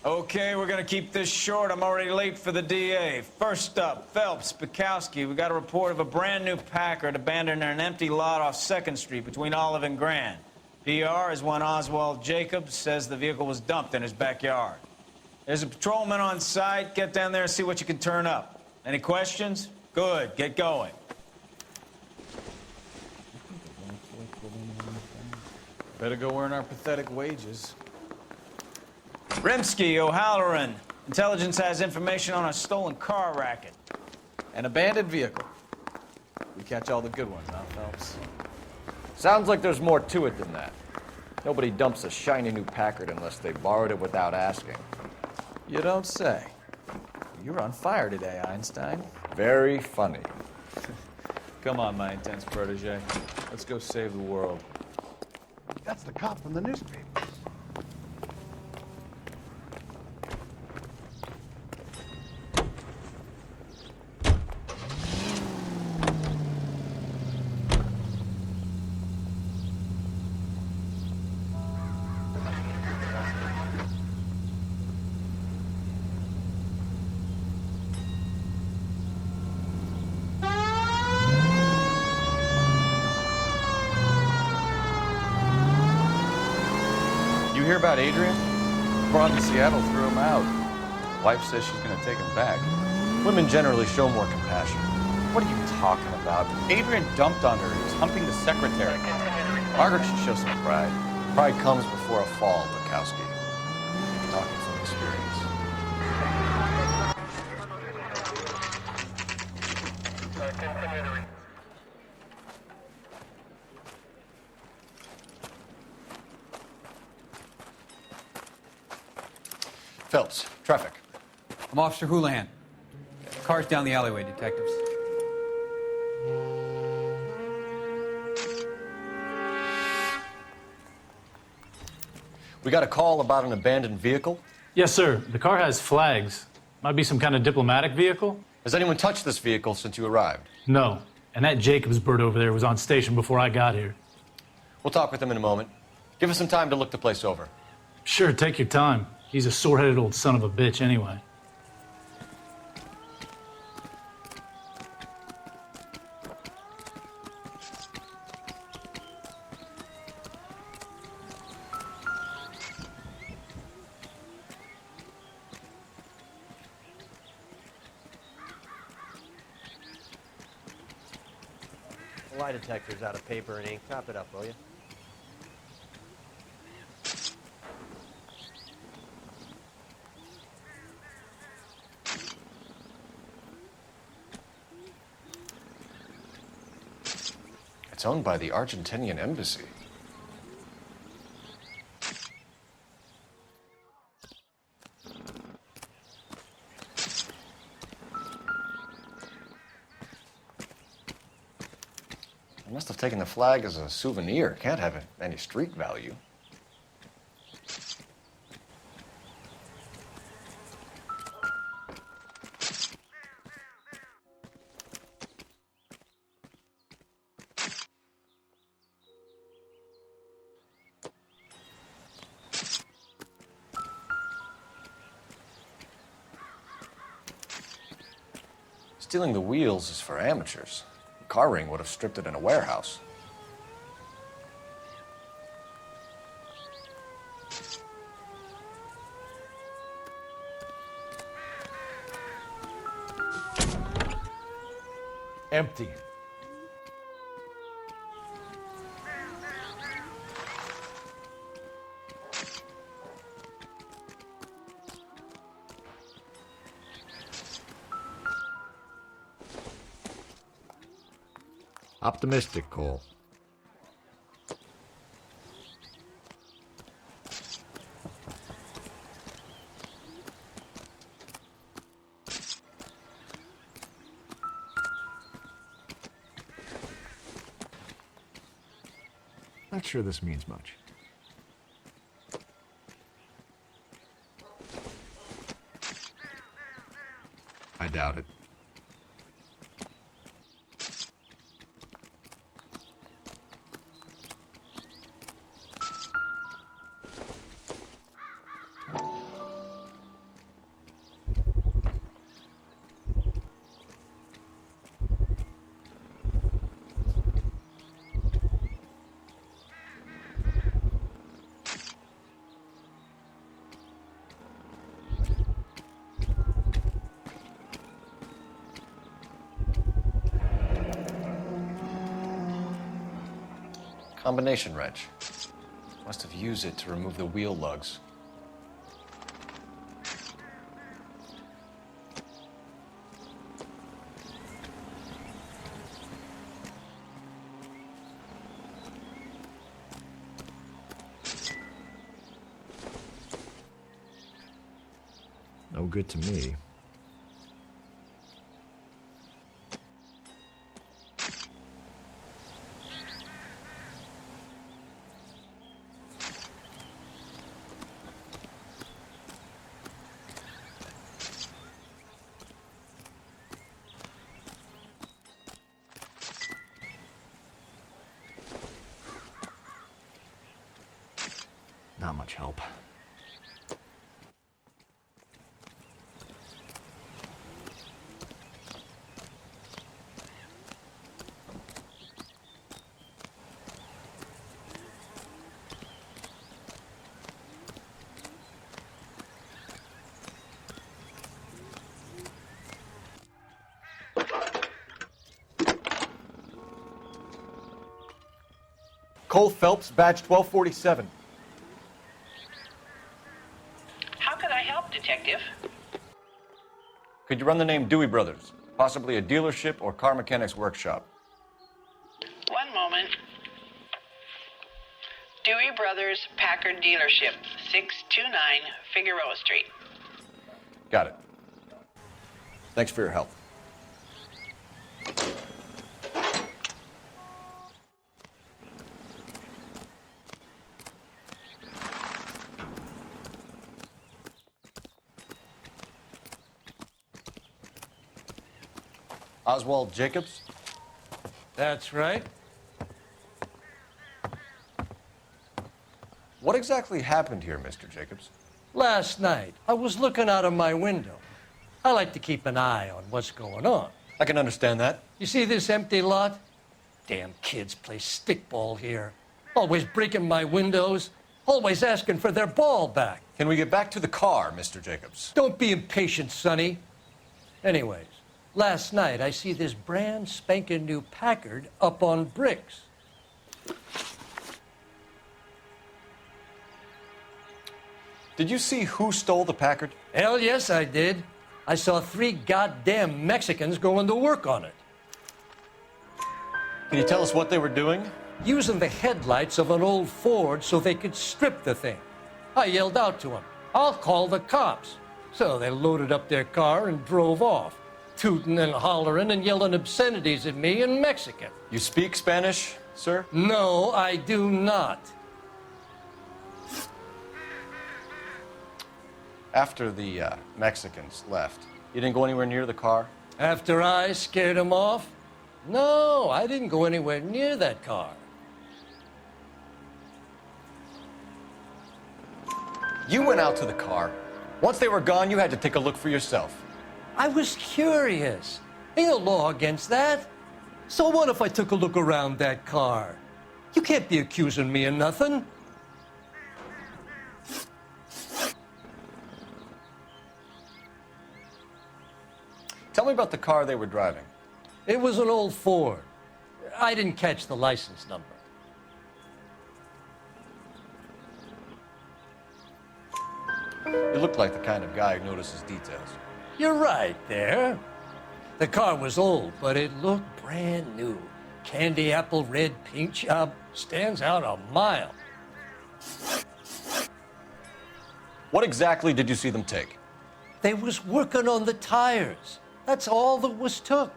Okay, we're gonna keep this short. I'm already late for the DA. First up, Phelps, Bukowski. We got a report of a brand new Packard abandoned in an empty lot off 2nd Street between Olive and Grand. PR is one Oswald Jacobs says the vehicle was dumped in his backyard. There's a patrolman on site. Get down there and see what you can turn up. Any questions? Good, get going. Better go earn our pathetic wages. Rimsky, O'Halloran. Intelligence has information on a stolen car racket. An abandoned vehicle. We catch all the good ones, huh, Phelps? Sounds like there's more to it than that. Nobody dumps a shiny new Packard unless they borrowed it without asking. You don't say. You're on fire today, Einstein. Very funny. Come on, my intense protege. Let's go save the world. That's the cop from the newspapers. You hear about Adrian? Brought him to Seattle, threw him out. Wife says she's gonna take him back. Women generally show more compassion. What are you talking about? Adrian dumped on her. He was humping the secretary. Margaret should show some pride. Pride comes before a fall, Bukowski. Talking from experience. Phelps, traffic. I'm Officer Houlihan. Car's down the alleyway, detectives. We got a call about an abandoned vehicle. Yes, sir. The car has flags. Might be some kind of diplomatic vehicle? Has anyone touched this vehicle since you arrived? No. And that Jacobs bird over there was on station before I got here. We'll talk with him in a moment. Give us some time to look the place over. Sure, take your time. He's a sore-headed old son of a bitch anyway. The lie detector's out of paper and ink. Top it up, will you? It's owned by the Argentinian embassy. They must have taken the flag as a souvenir. Can't have any street value. Stealing the wheels is for amateurs. The car ring would have stripped it in a warehouse. Empty. Optimistic, Cole. Not sure this means much. I doubt it. Combination wrench. Must have used it to remove the wheel lugs. No good to me. Not much help. Couла Felips, badge 1247. How can I help, Detective? Could you run the name Dewey Brothers? Possibly a dealership or car mechanics workshop. One moment. Dewey Brothers Packard Dealership, 629 Figueroa Street. Got it. Thanks for your help. Oswald Jacobs? That's right. What exactly happened here, Mr. Jacobs? Last night, I was looking out of my window. I like to keep an eye on what's going on. I can understand that. You see this empty lot? Damn kids play stickball here. Always breaking my windows, always asking for their ball back. Can we get back to the car, Mr. Jacobs? Don't be impatient, Sonny. Anyways, last night I see this brand spanking new Packard up on bricks. Did you see who stole the Packard? Hell yes, I did. I saw 3 goddamn Mexicans going to work on it. Can you tell us what they were doing? Using the headlights of an old Ford so they could strip the thing. I yelled out to them, "I'll call the cops." So they loaded up their car and drove off, tooting and hollering and yelling obscenities at me in Mexican. You speak Spanish, sir? No, I do not. After the Mexicans left, you didn't go anywhere near the car? After I scared them off? No, I didn't go anywhere near that car. You went out to the car. Once they were gone, you had to take a look for yourself. I was curious. Ain't no law against that. So what if I took a look around that car? You can't be accusing me of nothing. Tell me about the car they were driving. It was an old Ford. I didn't catch the license number. You look like the kind of guy who notices details. You're right there. The car was old, but it looked brand new. Candy apple red paint job stands out a mile. What exactly did you see them take? They was working on the tires. That's all that was took.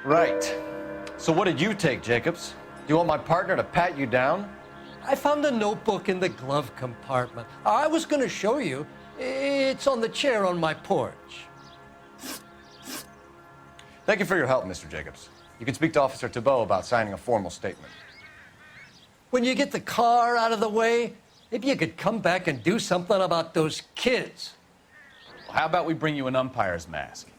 Right. So what did you take, Jacobs? Do you want my partner to pat you down? I found a notebook in the glove compartment. I was going to show you. It's on the chair on my porch. Thank you for your help, Mr. Jacobs. You can speak to Officer Thibault about signing a formal statement. When you get the car out of the way, maybe you could come back and do something about those kids. Well, how about we bring you an umpire's mask?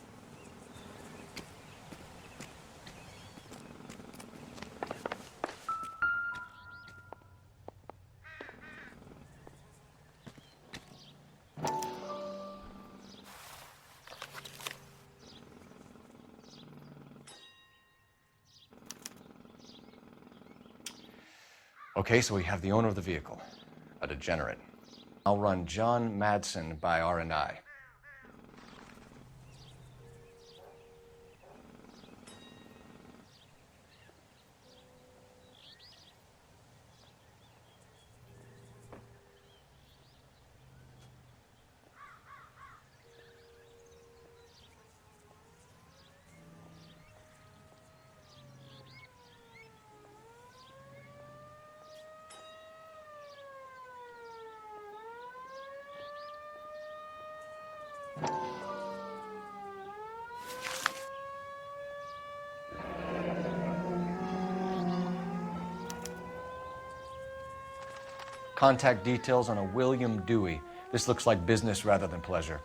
Okay, so we have the owner of the vehicle, a degenerate. I'll run John Madsen by R&I. Contact details on a William Dewey. This looks like business rather than pleasure.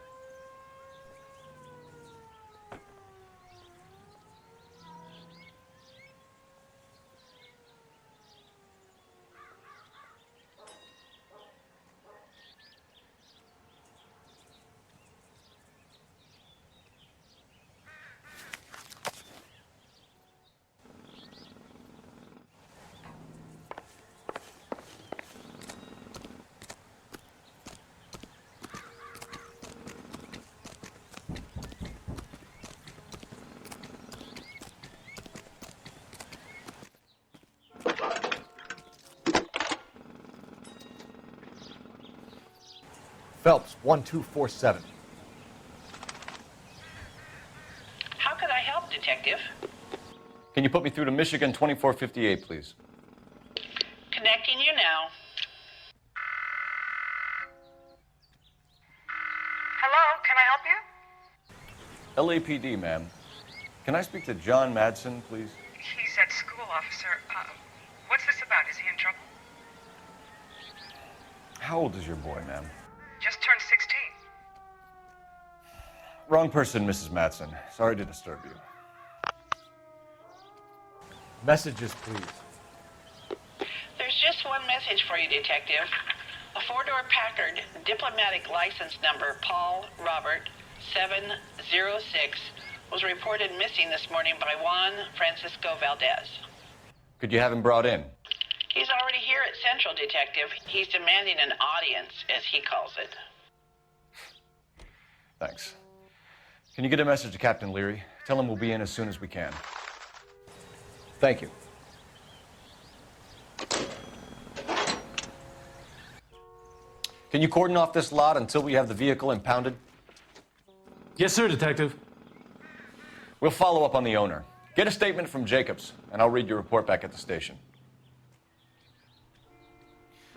Phelps, 1247. How could I help, Detective? Can you put me through to Michigan 2458, please? Connecting you now. Hello, can I help you? LAPD, ma'am. Can I speak to John Madsen, please? He's at school, officer. What's this about? Is he in trouble? How old is your boy, ma'am? Just turned 16. Wrong person, Mrs. Madsen. Sorry to disturb you. Messages, please. There's just one message for you, Detective. A four-door Packard, diplomatic license number Paul Robert 706, was reported missing this morning by Juan Francisco Valdez. Could you have him brought in? He's already here at Central, Detective. He's demanding an audience, as he calls it. Thanks. Can you get a message to Captain Leary? Tell him we'll be in as soon as we can. Thank you. Can you cordon off this lot until we have the vehicle impounded? Yes, sir, Detective. We'll follow up on the owner. Get a statement from Jacobs, and I'll read your report back at the station.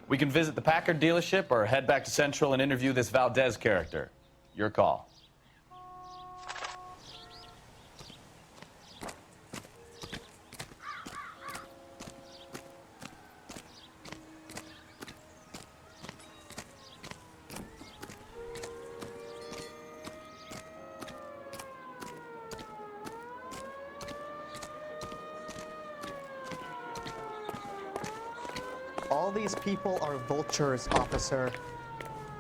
We can visit the Packard dealership or head back to Central and interview this Valdez character. Your call. All these people are vultures, officer.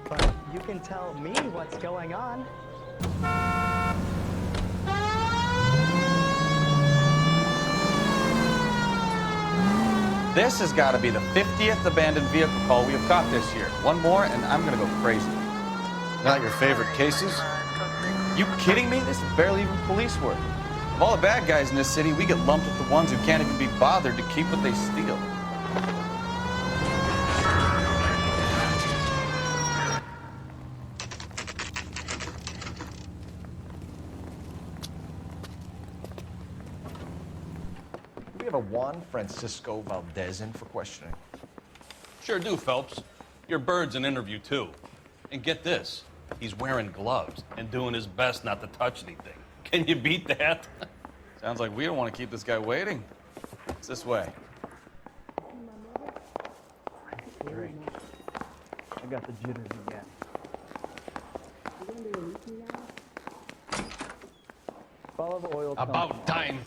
But you can tell me what's going on. This has got to be the 50th abandoned vehicle call we have caught this year. One more, and I'm going to go crazy. Not your favorite cases? You kidding me? This is barely even police work. Of all the bad guys in this city, we get lumped with the ones who can't even be bothered to keep what they steal. Do we have a Juan Francisco Valdez in for questioning? Sure do, Phelps. Your bird's an interview, too. And get this, he's wearing gloves and doing his best not to touch anything. Can you beat that? Sounds like we don't want to keep this guy waiting. It's this way. Drink. I got the jitters again. Follow the oil. About time.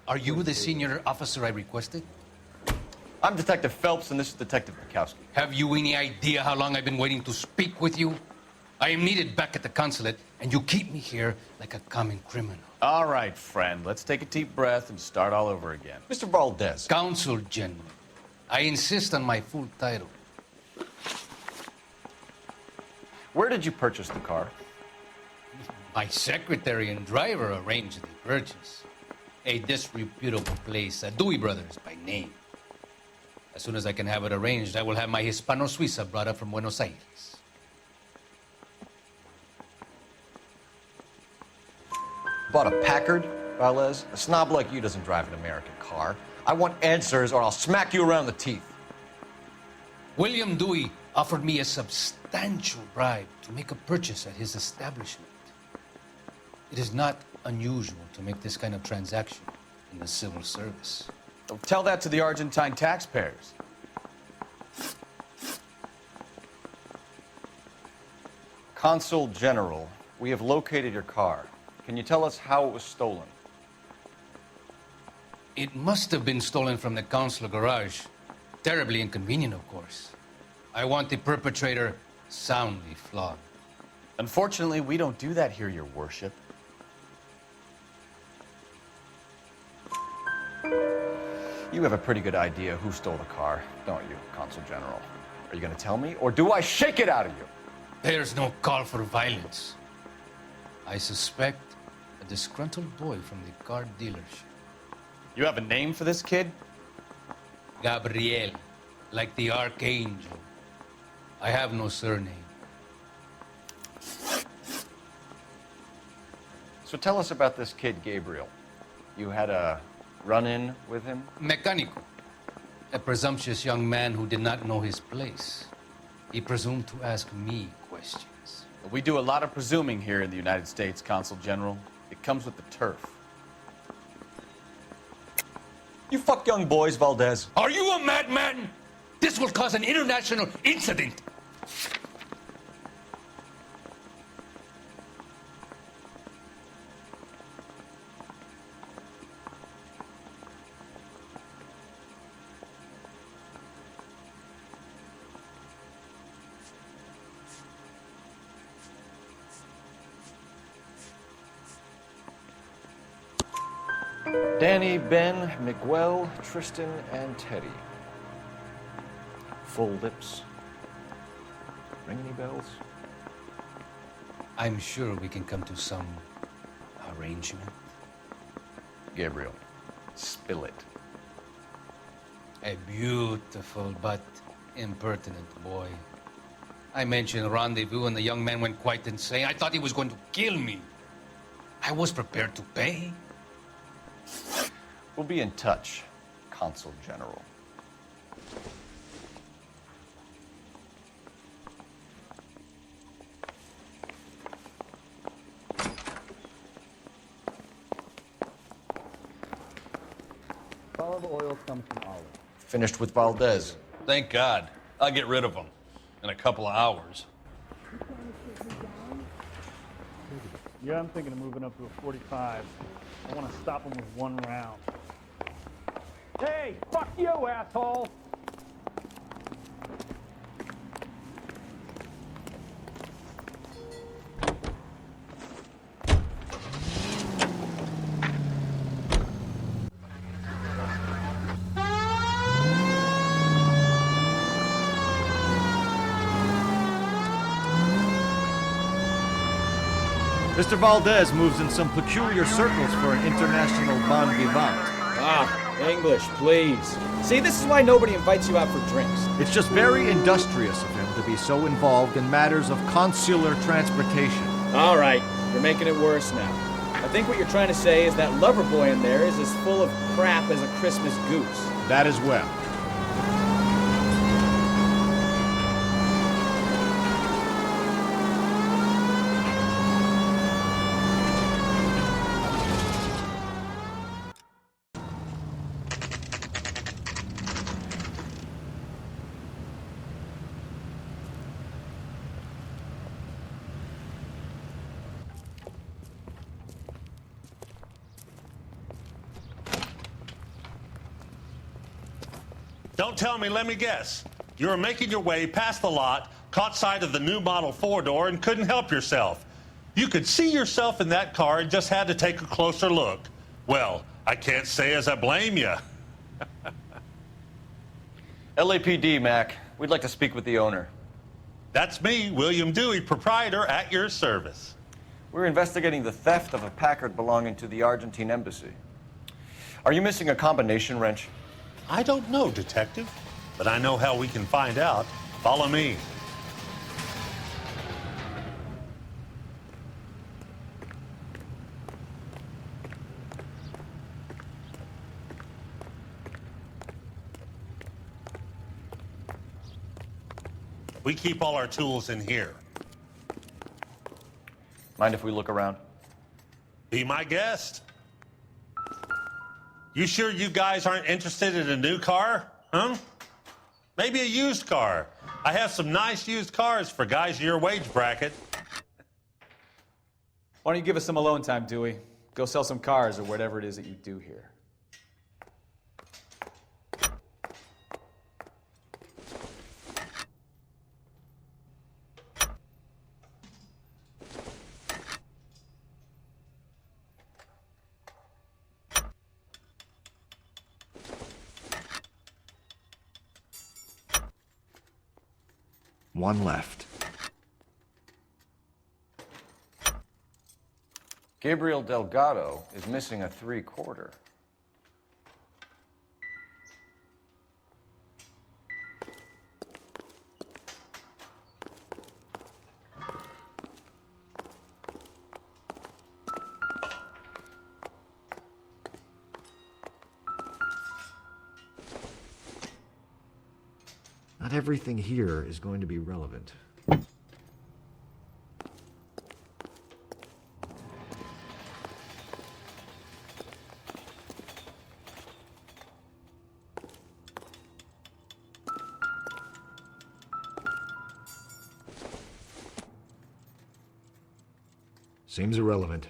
Are you the senior officer I requested? I'm Detective Phelps, and this is Detective Bukowski. Have you any idea how long I've been waiting to speak with you? I am needed back at the consulate, and you keep me here like a common criminal. All right, friend. Let's take a deep breath and start all over again. Mr. Valdez. Counsel, gentlemen. I insist on my full title. Where did you purchase the car? My secretary and driver arranged the purchase. A disreputable place, Dewey Brothers by name. As soon as I can have it arranged, I will have my Hispano Suiza brought up from Buenos Aires. Bought a Packard, Valdez? A snob like you doesn't drive an American car. I want answers or I'll smack you around the teeth. William Dewey offered me a substantial bribe to make a purchase at his establishment. It is not unusual to make this kind of transaction in the civil service. Don't tell that to the Argentine taxpayers. Consul General, we have located your car. Can you tell us how it was stolen? It must have been stolen from the consular garage. Terribly inconvenient, of course. I want the perpetrator soundly flogged. Unfortunately, we don't do that here, Your Worship. You have a pretty good idea who stole the car, don't you, Consul General? Are you going to tell me, or do I shake it out of you? There's no call for violence. I suspect a disgruntled boy from the car dealership. You have a name for this kid? Gabriel, like the archangel. I have no surname. So tell us about this kid, Gabriel. You had a run-in with him? Mecánico. A presumptuous young man who did not know his place. He presumed to ask me questions. We do a lot of presuming here in the United States, Consul General. It comes with the turf. You fuck young boys, Valdez. Are you a madman? This will cause an international incident. Danny, Ben, Miguel, Tristan, and Teddy. Full lips. Ring any bells? I'm sure we can come to some arrangement. Gabriel, spill it. A beautiful but impertinent boy. I mentioned rendezvous and the young man went quite insane. I thought he was going to kill me. I was prepared to pay. We'll be in touch, Consul General. Olive oil comes from olive. Finished with Valdez. Thank God. I'll get rid of him in a couple of hours. Yeah, I'm thinking of moving up to a 45. I want to stop him with one round. Hey, fuck you, asshole! Mr. Valdez moves in some peculiar circles for an international bon vivant. English, please. See, this is why nobody invites you out for drinks. It's just very industrious of him to be so involved in matters of consular transportation. All right, you're making it worse now. I think what you're trying to say is that lover boy in there is as full of crap as a Christmas goose. That as well. Don't tell me, let me guess. You were making your way past the lot, caught sight of the new model four-door, and couldn't help yourself. You could see yourself in that car and just had to take a closer look. Well, I can't say as I blame you. LAPD, Mac. We'd like to speak with the owner. That's me, William Dewey, proprietor, at your service. We're investigating the theft of a Packard belonging to the Argentine embassy. Are you missing a combination wrench? I don't know, Detective, but I know how we can find out. Follow me. We keep all our tools in here. Mind if we look around? Be my guest. You sure you guys aren't interested in a new car? Huh? Maybe a used car. I have some nice used cars for guys in your wage bracket. Why don't you give us some alone time, Dewey? Go sell some cars or whatever it is that you do here. One left. Gabriel Delgado is missing a 3/4. Not everything here is going to be relevant. Seems irrelevant.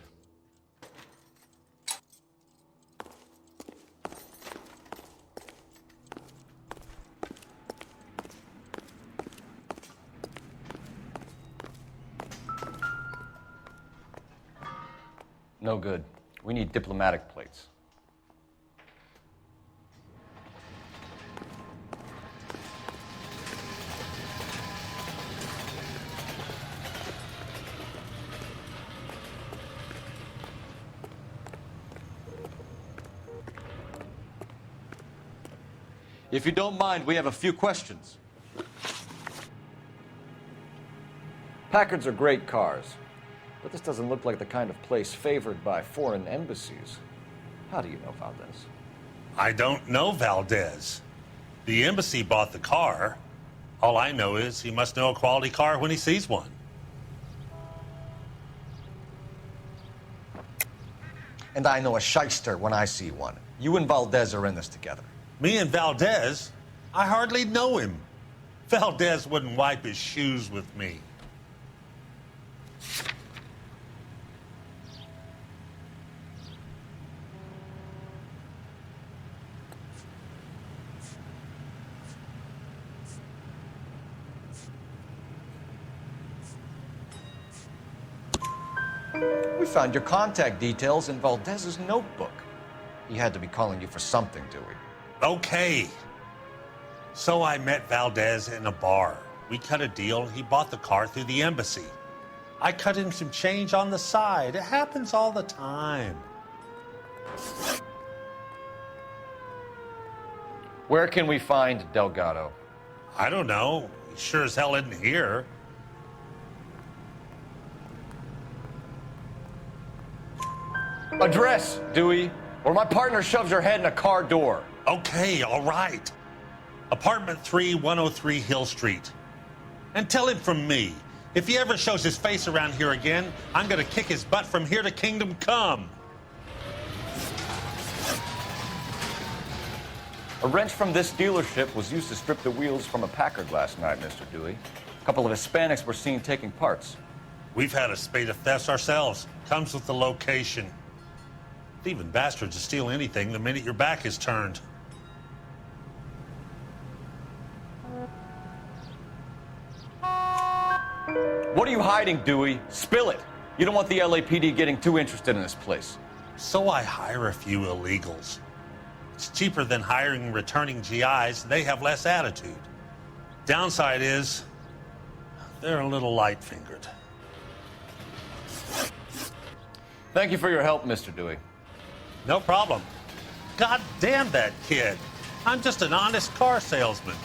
No good. We need diplomatic plates. If you don't mind, we have a few questions. Packards are great cars, but this doesn't look like the kind of place favored by foreign embassies. How do you know Valdez? I don't know Valdez. The embassy bought the car. All I know is he must know a quality car when he sees one. And I know a shyster when I see one. You and Valdez are in this together. Me and Valdez? I hardly know him. Valdez wouldn't wipe his shoes with me. We found your contact details in Valdez's notebook. He had to be calling you for something, Dewey. Okay. So I met Valdez in a bar. We cut a deal and he bought the car through the embassy. I cut him some change on the side. It happens all the time. Where can we find Delgado? I don't know. He sure as hell isn't here. Address, Dewey, or my partner shoves your head in a car door. Okay, all right. Apartment 3, 103 Hill Street. And tell him from me, if he ever shows his face around here again, I'm gonna kick his butt from here to kingdom come. A wrench from this dealership was used to strip the wheels from a Packard last night, Mr. Dewey. A couple of Hispanics were seen taking parts. We've had a spate of thefts ourselves. Comes with the location. Thieving bastards will steal anything the minute your back is turned. What are you hiding, Dewey? Spill it. You don't want the LAPD getting too interested in this place. So I hire a few illegals. It's cheaper than hiring returning GIs. They have less attitude. Downside is, they're a little light-fingered. Thank you for your help, Mr. Dewey. No problem. God damn that kid. I'm just an honest car salesman.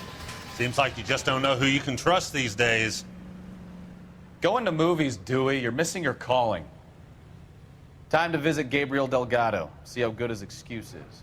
Seems like you just don't know who you can trust these days. Going to movies, Dewey. You're missing your calling. Time to visit Gabriel Delgado. See how good his excuse is.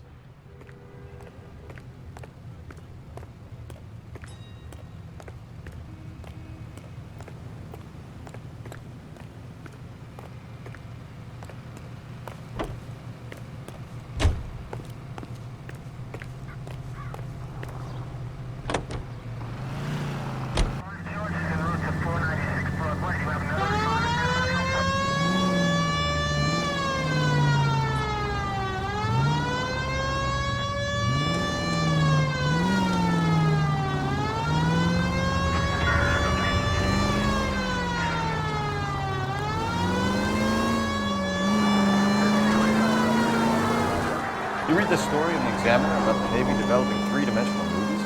You read the story in the Examiner about the Navy developing three-dimensional movies?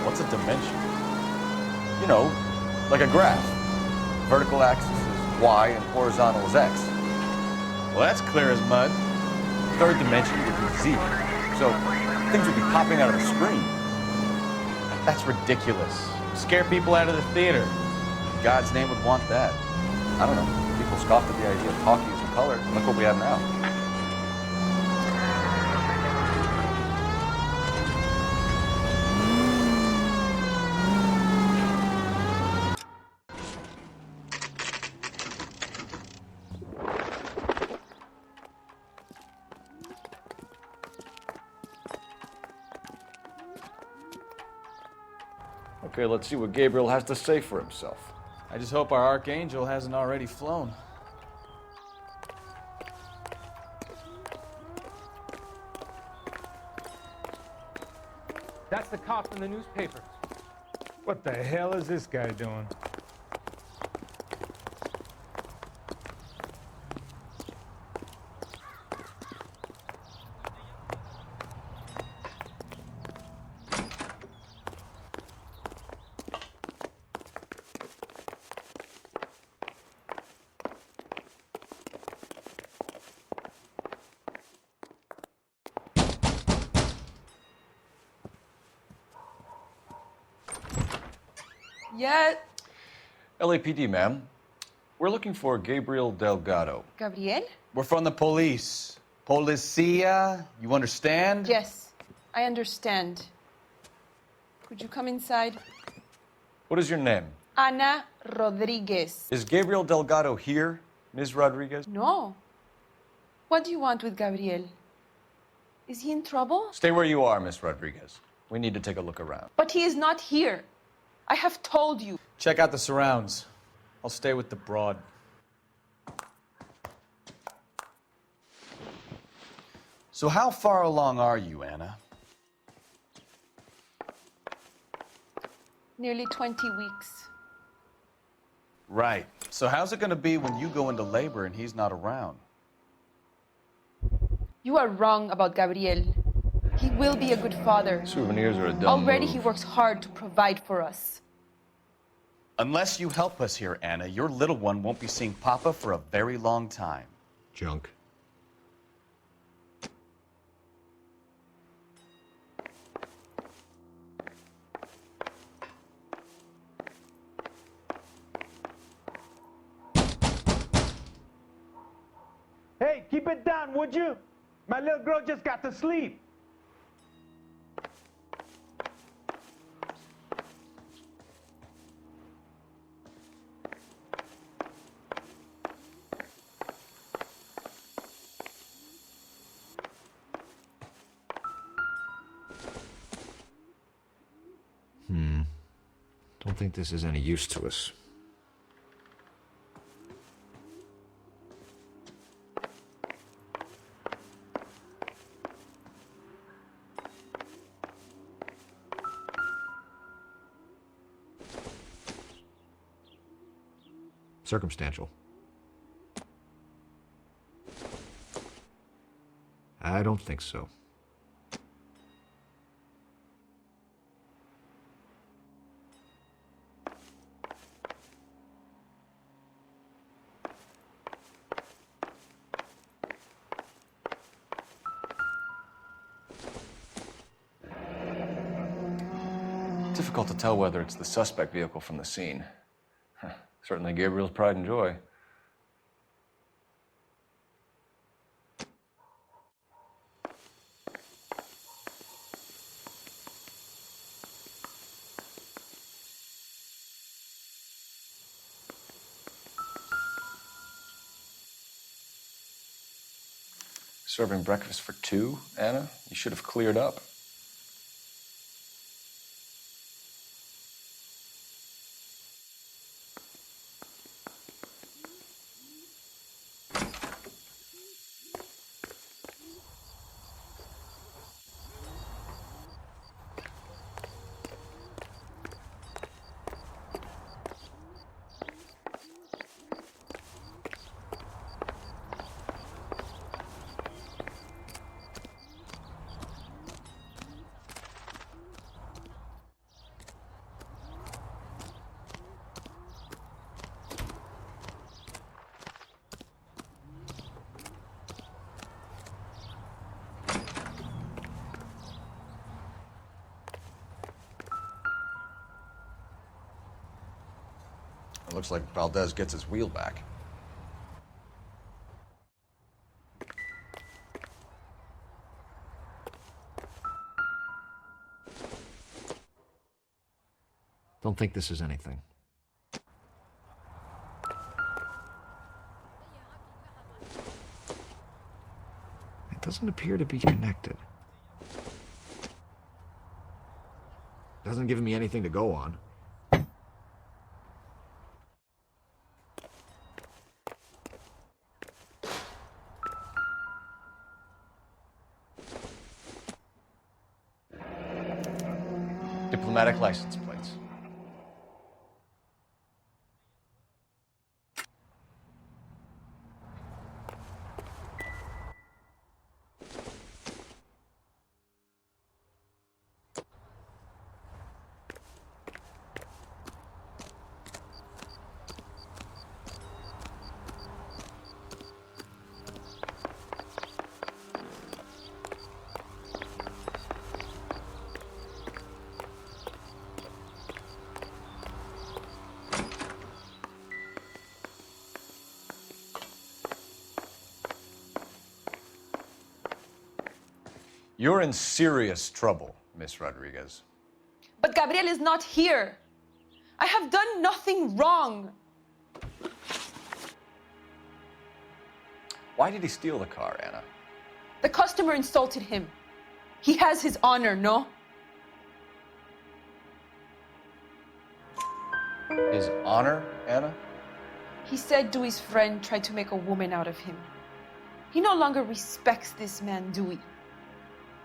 What's a dimension? You know, like a graph. Vertical axis is Y and horizontal is X. Well, that's clear as mud. Third dimension would be Z. So things would be popping out of the screen. That's ridiculous. Scare people out of the theater. God's name would want that. I don't know. People scoffed at the idea of talkies in color, and look what we have now. Okay, let's see what Gabriel has to say for himself. I just hope our archangel hasn't already flown. That's the cop in the newspaper. What the hell is this guy doing? Yeah. LAPD, ma'am. We're looking for Gabriel Delgado. Gabriel? We're from the police. Policia, you understand? Yes, I understand. Could you come inside? What is your name? Ana Rodriguez. Is Gabriel Delgado here, Ms. Rodriguez? No. What do you want with Gabriel? Is he in trouble? Stay where you are, Miss Rodriguez. We need to take a look around. But he is not here. I have told you. Check out the surrounds. I'll stay with the broad. So how far along are you, Anna? Nearly 20 weeks. Right. So how's it going to be when you go into labor and he's not around? You are wrong about Gabriel. He will be a good father. Souvenirs are a dumb Already move. he works hard to provide for us. Unless you help us here, Anna, your little one won't be seeing Papa for a very long time. Junk. Hey, keep it down, would you? My little girl just got to sleep. Don't think this is any use to us. Circumstantial. I don't think so. difficult to tell whether it's the suspect vehicle from the scene. Certainly Gabriel's pride and joy. Serving breakfast for two, Anna? You should have cleared up. It looks like Valdez gets his wheel back. Don't think this is anything. It doesn't appear to be connected. Doesn't give me anything to go on. Diplomatic license plates. You're in serious trouble, Miss Rodriguez. But Gabriel is not here. I have done nothing wrong. Why did he steal the car, Anna? The customer insulted him. He has his honor, no? His honor, Anna? He said Dewey's friend tried to make a woman out of him. He no longer respects this man, Dewey.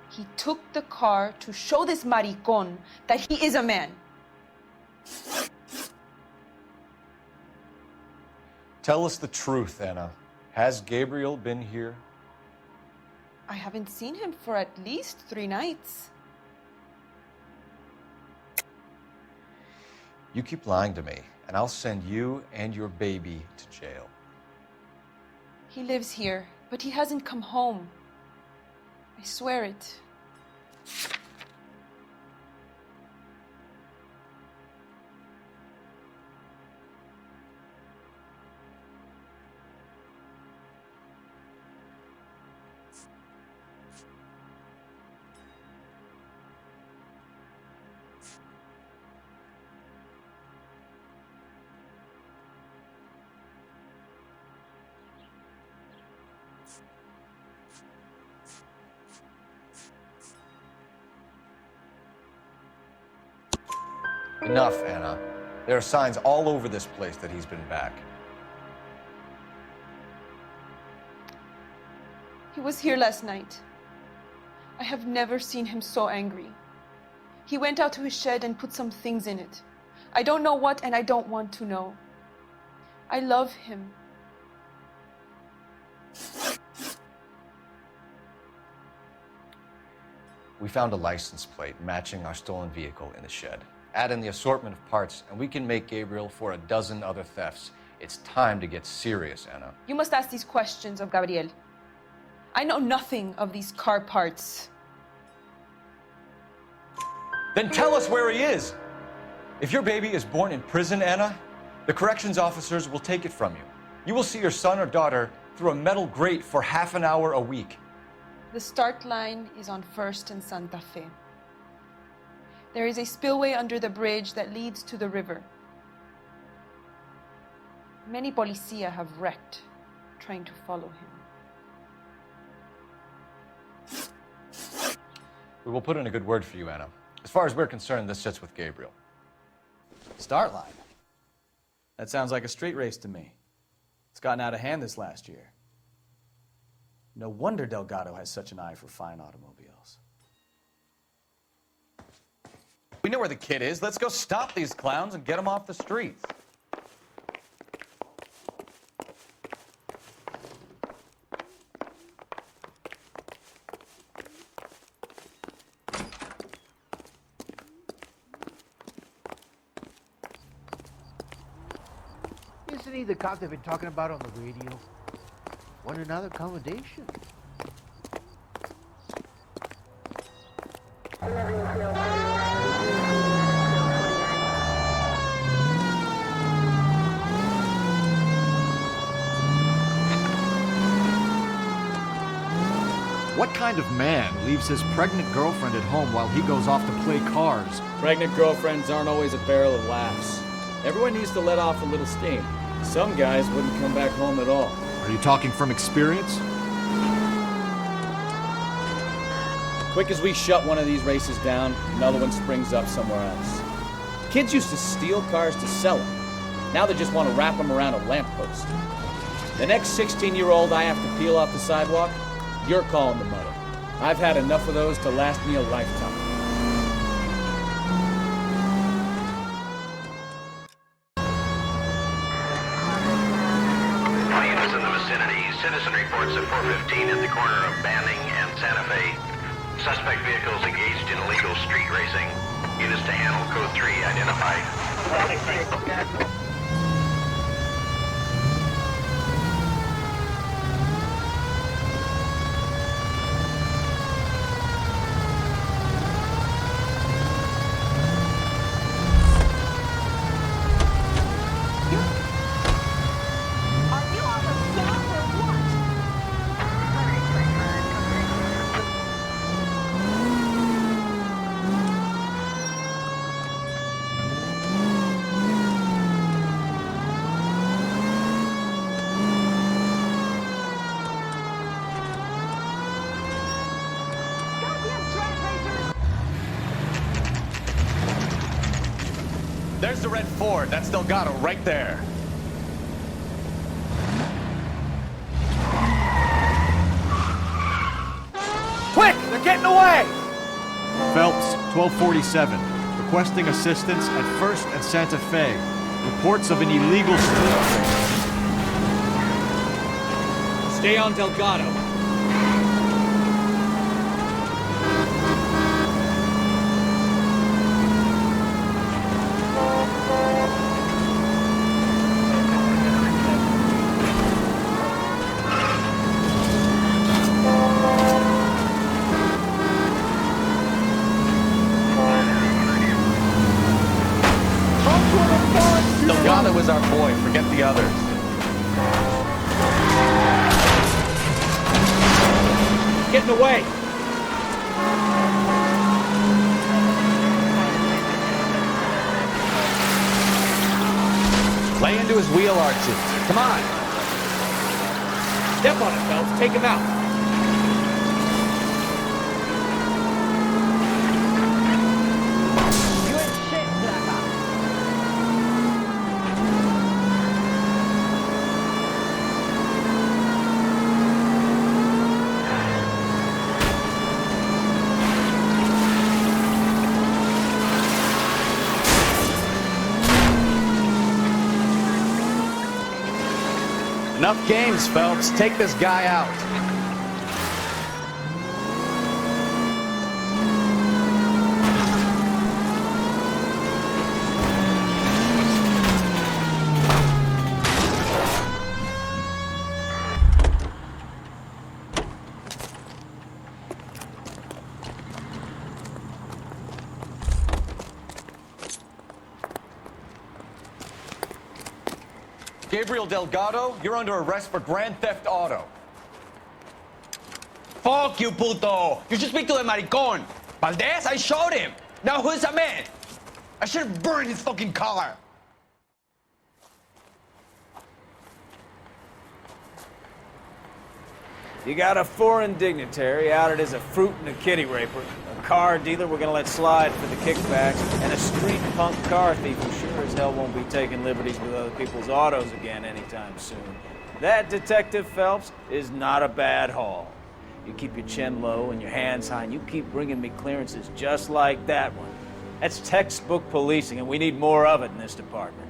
He took the car to show this maricón that he is a man. Tell us the truth, Anna. Has Gabriel been here? I haven't seen him for at least 3 nights. You keep lying to me, and I'll send you and your baby to jail. He lives here, but he hasn't come home. I swear it. Enough, Anna. There are signs all over this place that he's been back. He was here last night. I have never seen him so angry. He went out to his shed and put some things in it. I don't know what, and I don't want to know. I love him. We found a license plate matching our stolen vehicle in the shed. Add in the assortment of parts, and we can make Gabriel for a dozen other thefts. It's time to get serious, Anna. You must ask these questions of Gabriel. I know nothing of these car parts. Then tell us where he is! If your baby is born in prison, Anna, the corrections officers will take it from you. You will see your son or daughter through a metal grate for half an hour a week. The start line is on 1st and Santa Fe. There is a spillway under the bridge that leads to the river. Many policia have wrecked trying to follow him. We will put in a good word for you, Anna. As far as we're concerned, this sits with Gabriel. Start line. That sounds like a street race to me. It's gotten out of hand this last year. No wonder Delgado has such an eye for fine automobiles. We know where the kid is. Let's go stop these clowns and get them off the streets. Isn't he the cop they've been talking about on the radio? What another accommodation. What kind of man leaves his pregnant girlfriend at home while he goes off to play cars? Pregnant girlfriends aren't always a barrel of laughs. Everyone needs to let off a little steam. Some guys wouldn't come back home at all. Are you talking from experience? Quick as we shut one of these races down, another one springs up somewhere else. Kids used to steal cars to sell them. Now they just want to wrap them around a lamppost. The next 16-year-old I have to peel off the sidewalk, you're calling the mother. I've had enough of those to last me a lifetime. Plane is in the vicinity. Citizen reports at 415 at the corner of Banning and Santa Fe. Suspect vehicles engaged in illegal street racing. Units to handle code 3 identified. There's the red Ford. That's Delgado right there. Quick! They're getting away! Phelps, 1247. Requesting assistance at 1st and Santa Fe. Reports of an illegal street race. Stay on Delgado. Delgado is our boy. Forget the others. Getting away. Play into his wheel arches. Come on. Step on it, Phelps. Take him out. Enough games, Phelps. Take this guy out. Gabriel Delgado, you're under arrest for grand theft auto. Fuck you, puto! You should speak to the maricon. Valdez, I showed him. Now who's a man? I should have burned his fucking car. You got a foreign dignitary outed as a fruit and a kitty raper, a car dealer we're gonna let slide for the kickbacks, and a street punk car thief who sure as hell won't be taking liberties with other people's autos again anytime soon. That, Detective Phelps, is not a bad haul. You keep your chin low and your hands high, and you keep bringing me clearances just like that one. That's textbook policing, and we need more of it in this department.